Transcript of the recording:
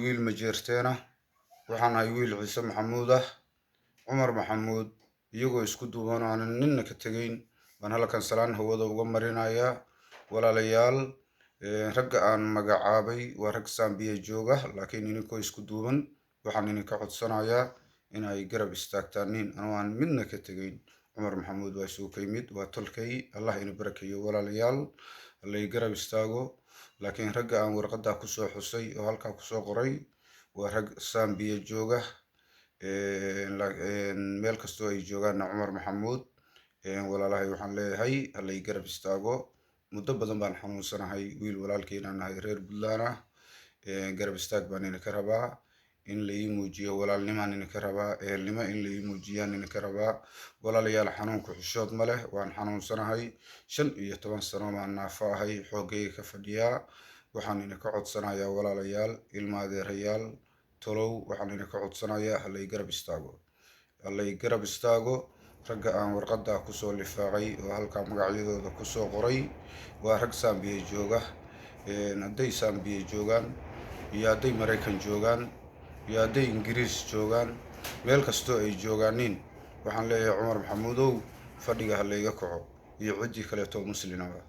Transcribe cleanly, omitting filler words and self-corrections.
wiil majeerteena waxaan ahay wiil ciise maxamuud ah cumar maxamuud iyagoo isku duuban oo aanan ninna ka tegayn baan halkan salaan hawada uga marinayaa walaalayaal ragga aan magacaabay waa rag Saambiya jooga laakiin ininkoo isku duuban waxaan idinka codsanayaa in ay garab istaagtaan anoo aan midna ka tegayn cumar maxamuud waa soo kaymid waa tolkay allah ina barakeeyo walaalayaal allay garab istaago laakiin ragga aan warqadda ku soo xusay oo halkaa ku soo qoray waa rag Saambiya jooga meel kastoo ay joogaanna cumar maxamuud walaalahay waxaan leeyahay allay garab istaago muddo badan baan xanuunsanahay wiil walaalkeena nahay reer Puntland ah garab istaag baan idinka rabaa in la ii muujiyo walaalnimaan idinka rabaa ehelnimo in la ii muujiyaan idinka rabaa walaalayaal xanuunku xishood ma leh waan xanuunsanahay 15 sano baan naafo ahay xoogayga ka fadhiyaa waxaan idinka codsanayaa walaalayaal ilma adeerayaal tolow waxaan idinka codsanayaa allay garab istaago ragga aan warqadda ku soo lifaaqay oo halkaa magacyadooda ku soo qoray waa rag Saambiya jooga hadday Saambiya joogaan iyo hadday Maraykan joogaan iyo hadday Ingiriis joogaan meel kastoo ay joogaaniin waxaan leeyahay cumar maxamuudow fadhiga ha layga kaco iyo ciddii kaleeto muslimaba